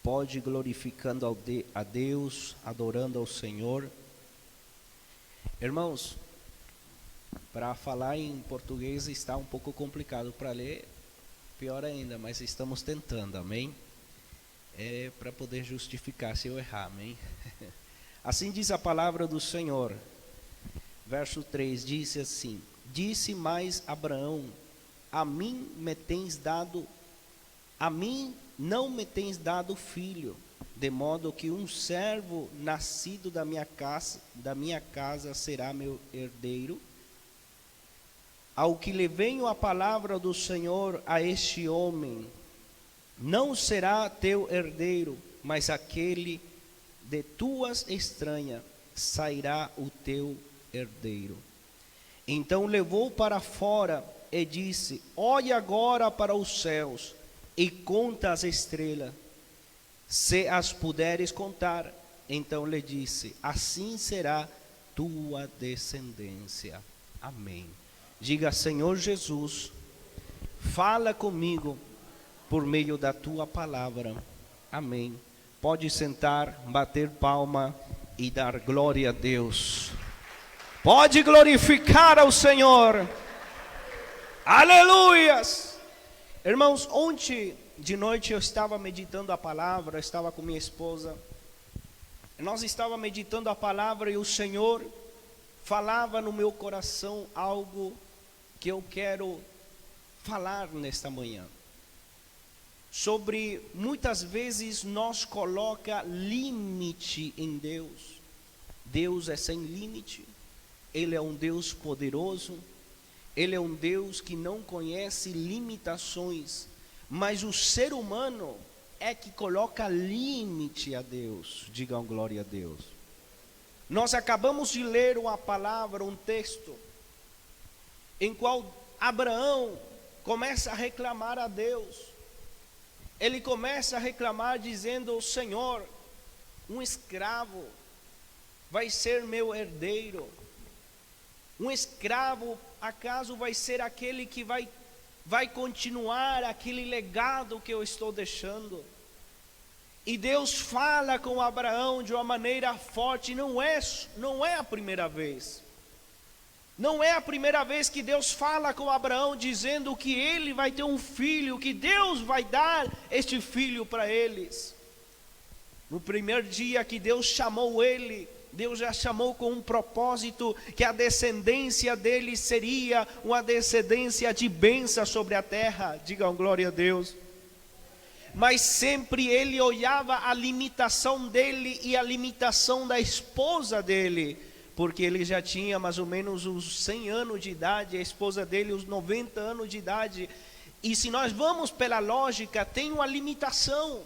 pode ir glorificando a Deus, adorando ao Senhor. Irmãos, para falar em português está um pouco complicado, para ler pior ainda, mas estamos tentando, amém? Para poder justificar se eu errar, amém? Assim diz a palavra do Senhor, verso 3, disse assim: disse mais Abraão, a mim não me tens dado filho, de modo que um servo nascido da minha casa será meu herdeiro. Ao que lhe venho a palavra do Senhor a este homem, não será teu herdeiro, mas aquele de tuas estranhas sairá o teu herdeiro. Então levou para fora e disse: olhe agora para os céus e conta as estrelas, se as puderes contar. Então lhe disse: assim será tua descendência. Amém. Diga: Senhor Jesus, fala comigo por meio da tua palavra. Amém. Pode sentar, bater palma e dar glória a Deus. Pode glorificar ao Senhor. Aleluias. Irmãos, ontem de noite eu estava meditando a palavra, eu estava com minha esposa. Nós estávamos meditando a palavra e o Senhor falava no meu coração algo que eu quero falar nesta manhã. Sobre muitas vezes nós coloca limite em Deus. Deus é sem limite. Ele é um Deus poderoso. Ele é um Deus que não conhece limitações. Mas o ser humano é que coloca limite a Deus. Digam glória a Deus. Nós acabamos de ler uma palavra, um texto, em qual Abraão começa a reclamar a Deus. Ele começa a reclamar dizendo: Senhor, um escravo vai ser meu herdeiro. Um escravo, acaso vai ser aquele que vai continuar aquele legado que eu estou deixando? E Deus fala com Abraão de uma maneira forte. Não é a primeira vez. Não é a primeira vez que Deus fala com Abraão dizendo que ele vai ter um filho, que Deus vai dar este filho para eles. No primeiro dia que Deus chamou ele, Deus já chamou com um propósito, que a descendência dele seria uma descendência de bênção sobre a terra. Digam glória a Deus. Mas sempre ele olhava a limitação dele e a limitação da esposa dele, porque ele já tinha mais ou menos os 100 anos de idade, a esposa dele os 90 anos de idade. E se nós vamos pela lógica, tem uma limitação.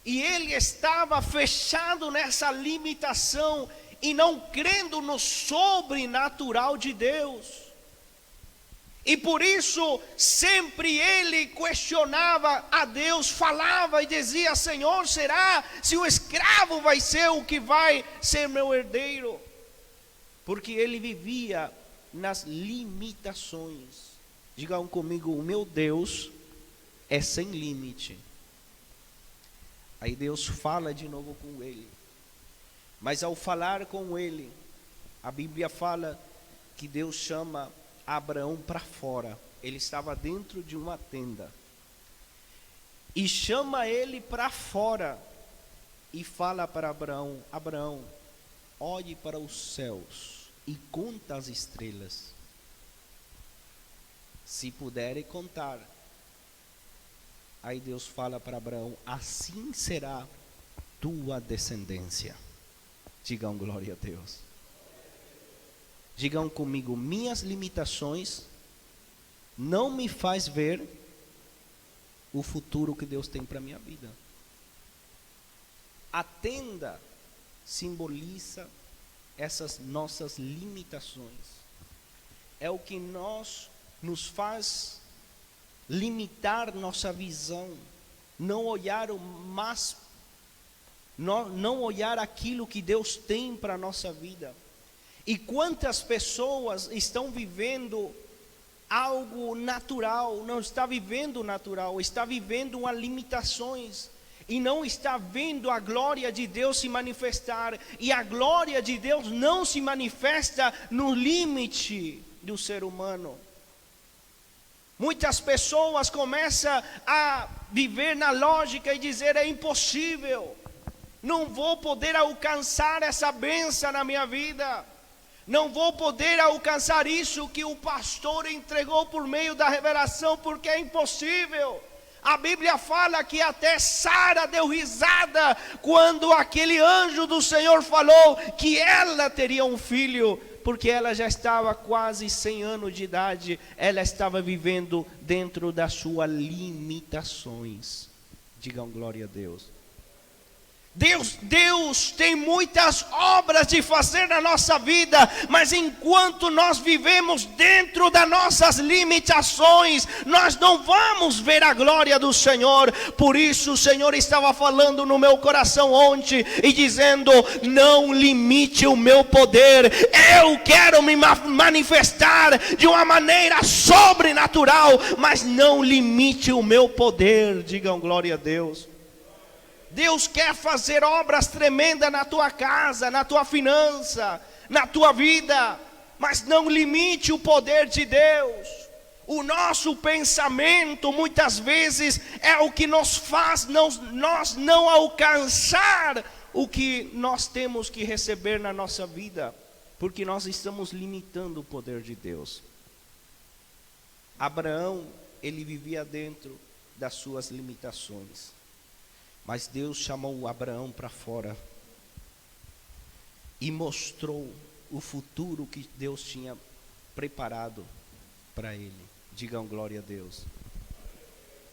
E ele estava fechado nessa limitação e não crendo no sobrenatural de Deus. E por isso, sempre ele questionava a Deus, falava e dizia: Senhor, será se o escravo vai ser o que vai ser meu herdeiro? Porque ele vivia nas limitações. Digam comigo: o meu Deus é sem limite. Aí Deus fala de novo com ele. Mas ao falar com ele, a Bíblia fala que Deus chama Abraão para fora. Ele estava dentro de uma tenda. E chama ele para fora. E fala para Abraão: Abraão, olhe para os céus e conta as estrelas, se puderem contar. Aí Deus fala para Abraão: assim será tua descendência. Digam glória a Deus. Digam comigo: minhas limitações não me faz ver o futuro que Deus tem para a minha vida. A tenda simboliza essas nossas limitações. É o que nos faz limitar nossa visão, não olhar não olhar aquilo que Deus tem para a nossa vida. E quantas pessoas estão vivendo algo natural, não está vivendo natural, está vivendo uma limitações. e não está vendo a glória de Deus se manifestar, e a glória de Deus não se manifesta no limite do ser humano. Muitas pessoas começam a viver na lógica e dizer: é impossível, não vou poder alcançar essa bênção na minha vida, não vou poder alcançar isso que o pastor entregou por meio da revelação, porque é impossível. A Bíblia fala que até Sara deu risada quando aquele anjo do Senhor falou que ela teria um filho, porque ela já estava quase 100 anos de idade, ela estava vivendo dentro das suas limitações. Digam glória a Deus. Deus tem muitas obras de fazer na nossa vida, mas enquanto nós vivemos dentro das nossas limitações, nós não vamos ver a glória do Senhor. Por isso o Senhor estava falando no meu coração ontem e dizendo: não limite o meu poder, eu quero me manifestar de uma maneira sobrenatural, mas não limite o meu poder. Digam glória a Deus. Deus quer fazer obras tremendas na tua casa, na tua finança, na tua vida, mas não limite o poder de Deus. O nosso pensamento muitas vezes é o que nos faz nós não alcançar o que nós temos que receber na nossa vida, porque nós estamos limitando o poder de Deus. Abraão, ele vivia dentro das suas limitações. Mas Deus chamou Abraão para fora e mostrou o futuro que Deus tinha preparado para ele. Digam glória a Deus.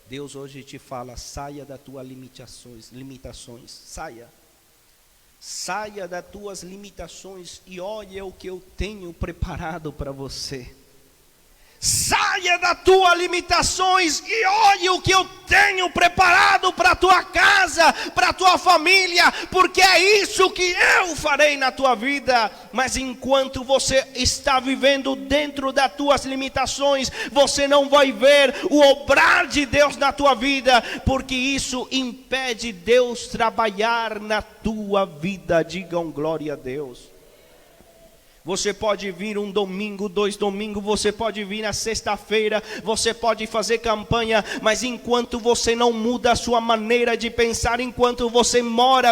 Deus hoje te fala: saia das tuas limitações, saia das tuas limitações e olha o que eu tenho preparado para você. Saia das tuas limitações e olhe o que eu tenho preparado para a tua casa, para a tua família, porque é isso que eu farei na tua vida. Mas enquanto você está vivendo dentro das tuas limitações, você não vai ver o obrar de Deus na tua vida, porque isso impede Deus trabalhar na tua vida. Digam glória a Deus. Você pode vir um domingo, 2 domingos, você pode vir na sexta-feira, você pode fazer campanha, mas enquanto você não muda a sua maneira de pensar, enquanto você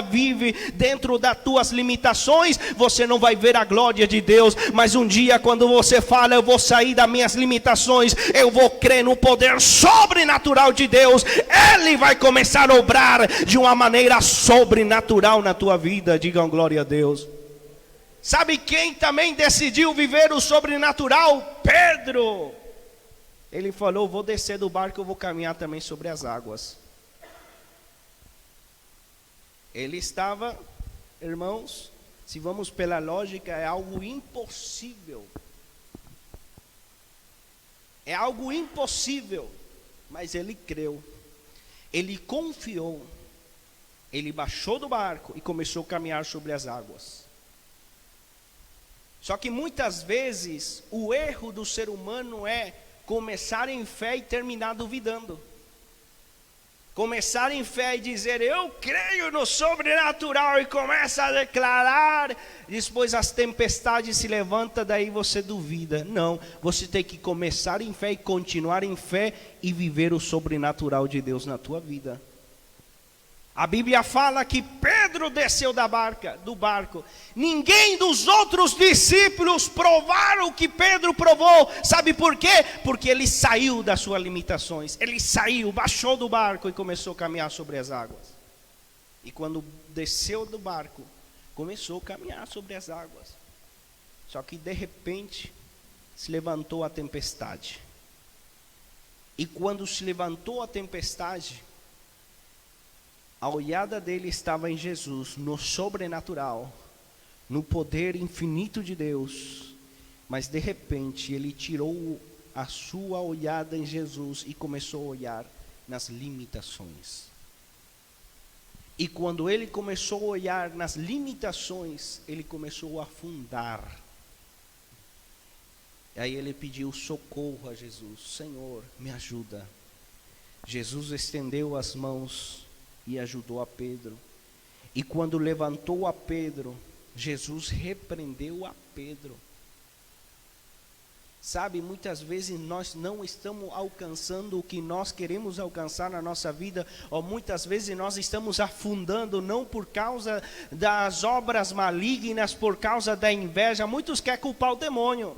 vive dentro das tuas limitações, você não vai ver a glória de Deus. Mas um dia, quando você fala: eu vou sair das minhas limitações, eu vou crer no poder sobrenatural de Deus, Ele vai começar a obrar de uma maneira sobrenatural na tua vida. Digam glória a Deus. Sabe quem também decidiu viver o sobrenatural? Pedro. Ele falou: vou descer do barco, eu vou caminhar também sobre as águas. Ele estava, irmãos, se vamos pela lógica, é algo impossível. É algo impossível, mas ele creu, ele confiou, ele baixou do barco e começou a caminhar sobre as águas. Só que muitas vezes o erro do ser humano é começar em fé e terminar duvidando. Começar em fé e dizer: eu creio no sobrenatural, e começa a declarar, depois as tempestades se levantam, daí você duvida. Não, você tem que começar em fé e continuar em fé e viver o sobrenatural de Deus na tua vida. A Bíblia fala que Pedro desceu do barco. Ninguém dos outros discípulos provaram o que Pedro provou. Sabe por quê? Porque ele saiu das suas limitações. Ele saiu, baixou do barco e começou a caminhar sobre as águas. E quando desceu do barco, começou a caminhar sobre as águas. Só que de repente se levantou a tempestade. E quando se levantou a tempestade, a olhada dele estava em Jesus, no sobrenatural, no poder infinito de Deus. Mas de repente ele tirou a sua olhada em Jesus e começou a olhar nas limitações. E quando ele começou a olhar nas limitações, ele começou a afundar. E aí ele pediu socorro a Jesus: Senhor, me ajuda. Jesus estendeu as mãos e ajudou a Pedro. E quando levantou a Pedro, Jesus repreendeu a Pedro. Sabe, muitas vezes nós não estamos alcançando o que nós queremos alcançar na nossa vida, ou muitas vezes nós estamos afundando, não por causa das obras malignas, por causa da inveja. Muitos querem culpar o demônio.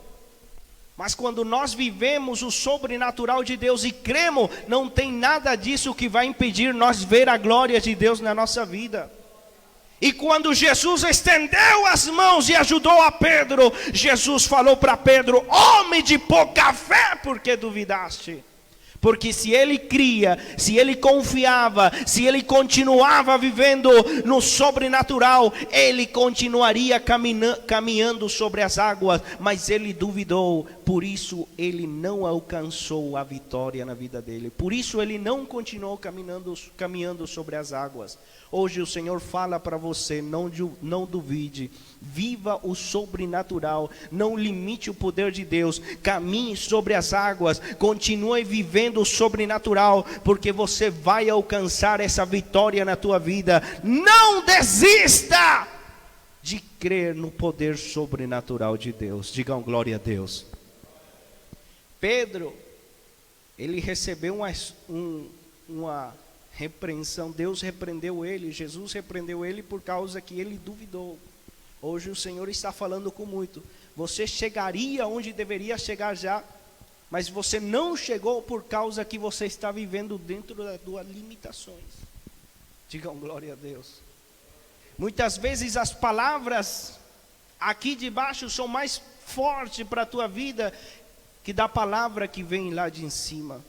Mas quando nós vivemos o sobrenatural de Deus e cremos, não tem nada disso que vai impedir nós ver a glória de Deus na nossa vida. E quando Jesus estendeu as mãos e ajudou a Pedro, Jesus falou para Pedro: homem de pouca fé, por que duvidaste? Porque se ele cria, se ele confiava, se ele continuava vivendo no sobrenatural, ele continuaria caminhando sobre as águas, mas ele duvidou, por isso ele não alcançou a vitória na vida dele, por isso ele não continuou caminhando sobre as águas. Hoje o Senhor fala para você: não duvide, viva o sobrenatural, não limite o poder de Deus, caminhe sobre as águas, continue vivendo o sobrenatural, porque você vai alcançar essa vitória na tua vida. Não desista de crer no poder sobrenatural de Deus. Digam glória a Deus. Pedro, ele recebeu uma repreensão. Deus repreendeu ele, Jesus repreendeu ele por causa que ele duvidou. Hoje o Senhor está falando com muito. Você chegaria onde deveria chegar já, mas você não chegou por causa que você está vivendo dentro das suas limitações. Digam glória a Deus. Muitas vezes as palavras aqui de baixo são mais fortes para a tua vida que da palavra que vem lá de cima.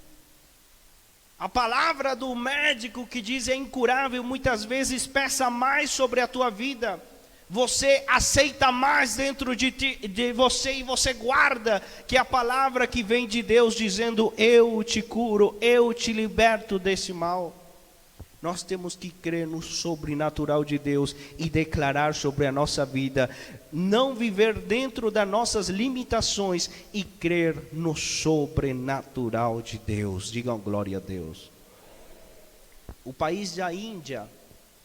A palavra do médico que diz é incurável, muitas vezes pesa mais sobre a tua vida. Você aceita mais dentro de você e você guarda que a palavra que vem de Deus dizendo: eu te curo, eu te liberto desse mal. Nós temos que crer no sobrenatural de Deus e declarar sobre a nossa vida, não viver dentro das nossas limitações e crer no sobrenatural de Deus. Digam glória a Deus. O país da Índia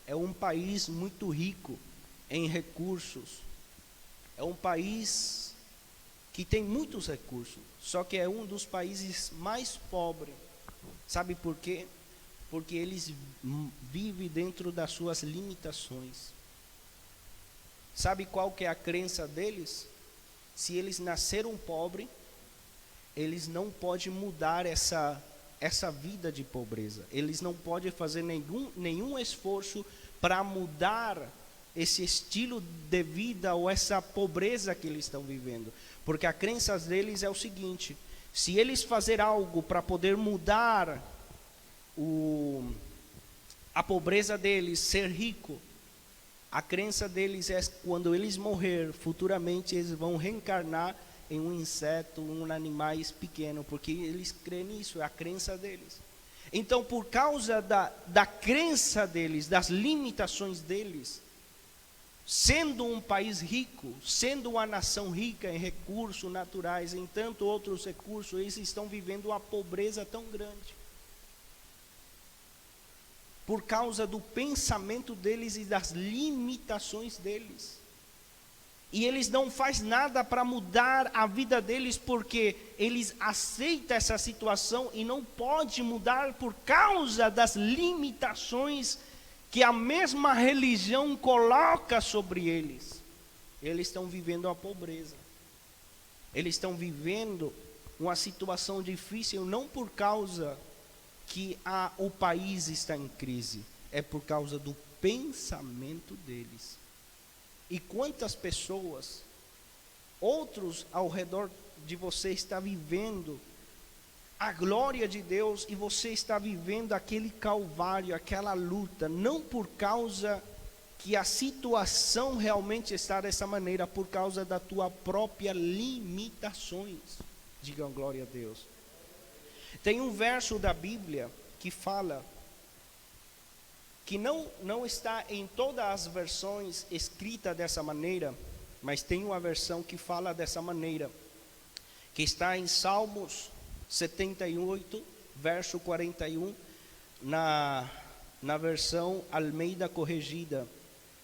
é um país muito rico em recursos. É um país que tem muitos recursos, só que é um dos países mais pobres. Sabe por quê? Porque eles vivem dentro das suas limitações. Sabe qual que é a crença deles? Se eles nasceram pobres, eles não podem mudar essa vida de pobreza. Eles não podem fazer nenhum esforço para mudar esse estilo de vida ou essa pobreza que eles estão vivendo. Porque a crença deles é o seguinte: se eles fazerem algo para poder mudar a pobreza deles, ser rico, a crença deles é quando eles morrer, futuramente eles vão reencarnar em um inseto, um animal pequeno, porque eles creem nisso, é a crença deles. Então, por causa da crença deles, das limitações deles, sendo um país rico, sendo uma nação rica em recursos naturais, em tanto outros recursos, eles estão vivendo uma pobreza tão grande. Por causa do pensamento deles e das limitações deles. E eles não fazem nada para mudar a vida deles, porque eles aceitam essa situação e não podem mudar por causa das limitações que a mesma religião coloca sobre eles. Eles estão vivendo a pobreza. Eles estão vivendo uma situação difícil, não por causa que o país está em crise, é por causa do pensamento deles. E quantas pessoas, outros ao redor de você está vivendo a glória de Deus e você está vivendo aquele calvário, aquela luta, não por causa que a situação realmente está dessa maneira, por causa da tua própria limitações. Digam glória a Deus. Tem um verso da Bíblia que fala, que não está em todas as versões escrita dessa maneira, mas tem uma versão que fala dessa maneira, que está em Salmos 78, verso 41, na na versão Almeida Corrigida,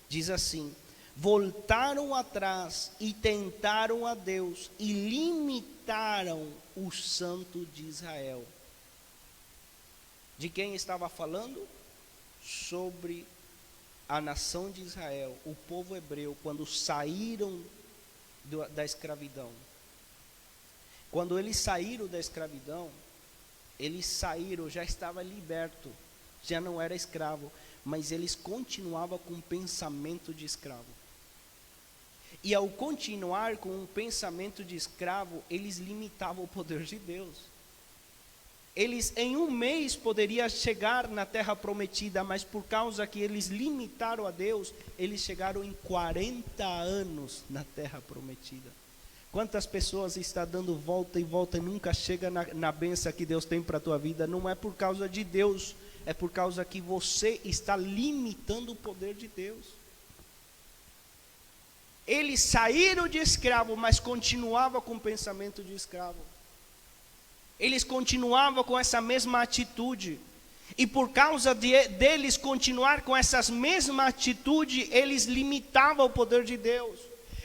diz assim: voltaram atrás e tentaram a Deus e limitaram o Santo de Israel. De quem estava falando? Sobre a nação de Israel, o povo hebreu, quando saíram da escravidão. Quando eles saíram da escravidão, eles saíram, já estava liberto, já não era escravo, mas eles continuavam com um pensamento de escravo. E ao continuar com um pensamento de escravo, eles limitavam o poder de Deus. Eles em um mês poderiam chegar na terra prometida, mas por causa que eles limitaram a Deus, eles chegaram em 40 anos na terra prometida. Quantas pessoas estão dando volta e volta e nunca chega na bênção que Deus tem para a tua vida? Não é por causa de Deus, é por causa que você está limitando o poder de Deus. Eles saíram de escravo, mas continuavam com o pensamento de escravo. Eles continuavam com essa mesma atitude. E por causa deles continuar com essas mesma atitude, eles limitavam o poder de Deus.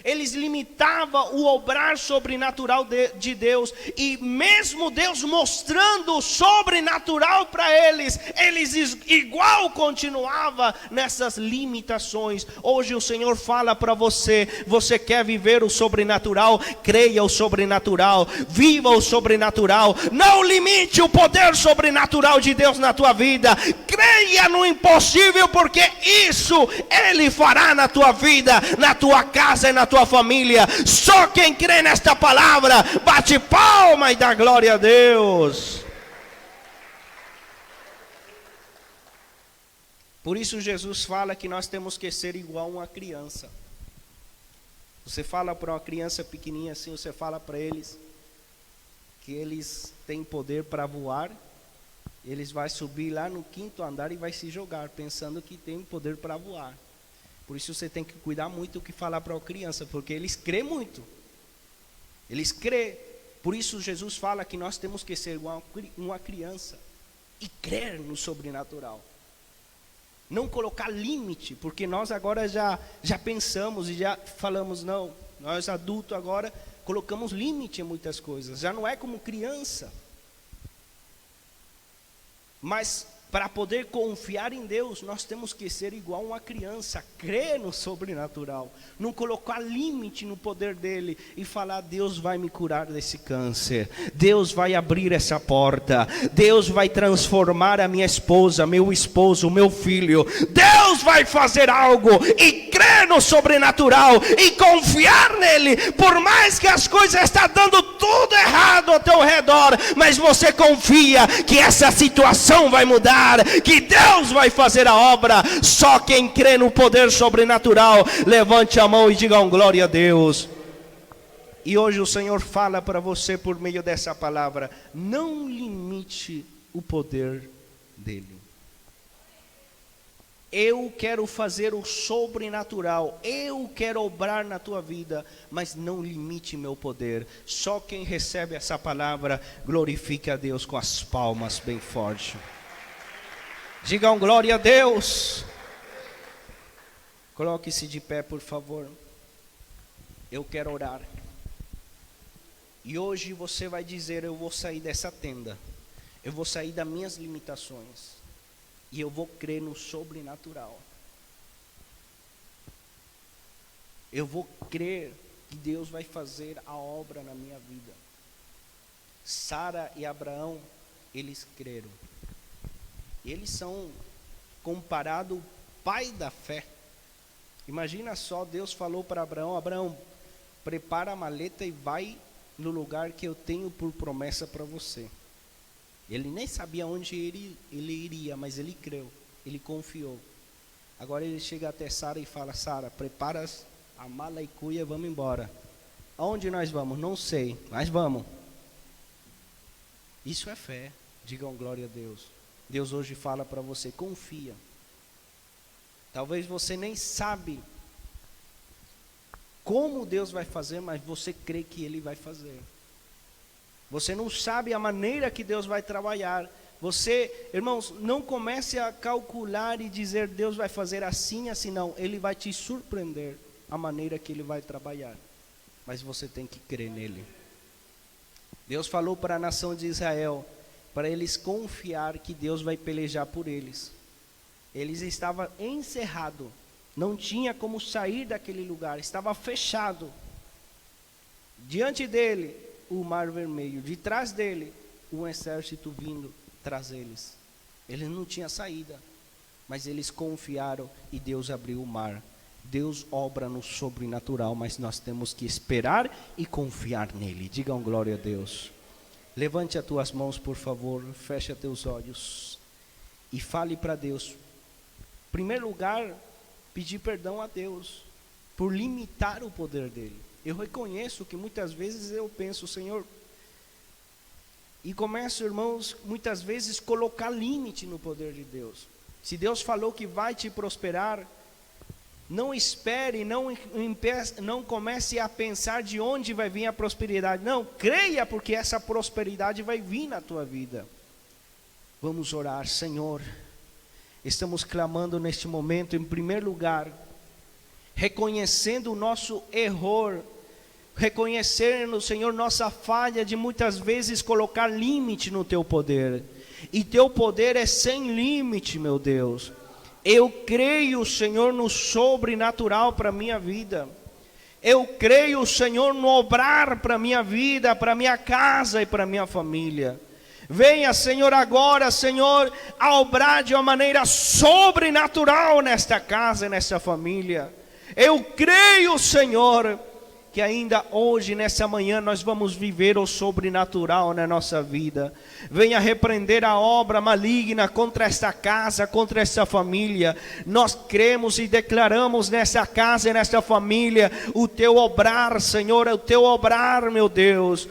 Eles limitavam o obrar sobrenatural de Deus. E mesmo Deus mostrando o sobrenatural para eles, eles igual continuavam nessas limitações. Hoje o Senhor fala para você: você quer viver o sobrenatural? Creia o sobrenatural, viva o sobrenatural. Não limite o poder sobrenatural de Deus na tua vida. Creia no impossível, porque isso Ele fará na tua vida, na tua casa e na tua família. Só quem crê nesta palavra bate palma e dá glória a Deus. Por isso Jesus fala que nós temos que ser igual a uma criança. Você fala para uma criança pequenininha assim, você fala para eles que eles têm poder para voar. Eles vão subir lá no 5º andar e vai se jogar, pensando que tem poder para voar. Por isso você tem que cuidar muito o que falar para a criança, porque eles crêem muito. Eles crêem. Por isso Jesus fala que nós temos que ser uma criança e crer no sobrenatural. Não colocar limite, porque nós agora já pensamos e já falamos, não, nós adultos agora colocamos limite em muitas coisas. Já não é como criança. Mas para poder confiar em Deus, nós temos que ser igual a uma criança, crer no sobrenatural, não colocar limite no poder dele e falar: Deus vai me curar desse câncer, Deus vai abrir essa porta, Deus vai transformar a minha esposa, meu esposo, meu filho, Deus vai fazer algo, e crer no sobrenatural e confiar nele, por mais que as coisas estão dando tudo errado ao teu redor, mas você confia que essa situação vai mudar, que Deus vai fazer a obra. Só quem crê no poder sobrenatural, levante a mão e diga um glória a Deus. E hoje o Senhor fala para você por meio dessa palavra: não limite o poder dele. Eu quero fazer o sobrenatural, eu quero obrar na tua vida, mas não limite meu poder. Só quem recebe essa palavra glorifique a Deus com as palmas bem forte. Digam glória a Deus. Coloque-se de pé, por favor. Eu quero orar. E hoje você vai dizer: eu vou sair dessa tenda, eu vou sair das minhas limitações, e eu vou crer no sobrenatural. Eu vou crer que Deus vai fazer a obra na minha vida. Sara e Abraão, eles creram. Eles são comparados pai da fé. Imagina só, Deus falou para Abraão: Abraão, prepara a maleta e vai no lugar que eu tenho por promessa para você. Ele nem sabia onde ele iria, mas ele creu, ele confiou. Agora ele chega até Sara e fala: Sara, prepara a mala e cuia, vamos embora. Aonde nós vamos? Não sei, mas vamos. Isso é fé. Digam glória a Deus. Deus hoje fala para você: confia. Talvez você nem sabe como Deus vai fazer, mas você crê que Ele vai fazer. Você não sabe a maneira que Deus vai trabalhar, Você, irmãos, não comece a calcular e dizer Deus vai fazer assim, assim, não. Ele vai te surpreender a maneira que Ele vai trabalhar. Mas você tem que crer nele. Deus falou para a nação de Israel, para eles confiar que Deus vai pelejar por eles. Eles estavam encerrados, não tinha como sair daquele lugar, estava fechado. Diante dele, o mar vermelho, de trás dele, um exército vindo traz eles. Eles não tinham saída, mas eles confiaram e Deus abriu o mar. Deus obra no sobrenatural, mas nós temos que esperar e confiar nele. Digam glória a Deus. Levante as tuas mãos, por favor, feche teus olhos e fale para Deus. Em primeiro lugar, pedir perdão a Deus por limitar o poder dele. Eu reconheço que muitas vezes eu penso, Senhor, e começo, irmãos, muitas vezes colocar limite no poder de Deus. Se Deus falou que vai te prosperar, não espere, não comece a pensar de onde vai vir a prosperidade. Não, creia, porque essa prosperidade vai vir na tua vida. Vamos orar. Senhor, estamos clamando neste momento, em primeiro lugar, reconhecendo o nosso erro, reconhecendo, Senhor, nossa falha de muitas vezes colocar limite no teu poder. E teu poder é sem limite, meu Deus. Eu creio, Senhor, no sobrenatural para a minha vida. Eu creio, Senhor, no obrar para a minha vida, para a minha casa e para a minha família. Venha, Senhor, agora, Senhor, a obrar de uma maneira sobrenatural nesta casa e nesta família. Eu creio, Senhor, que ainda hoje, nessa manhã, nós vamos viver o sobrenatural na nossa vida. Venha repreender a obra maligna contra esta casa, contra esta família. Nós cremos e declaramos nessa casa e nesta família o teu obrar, Senhor, o teu obrar, meu Deus.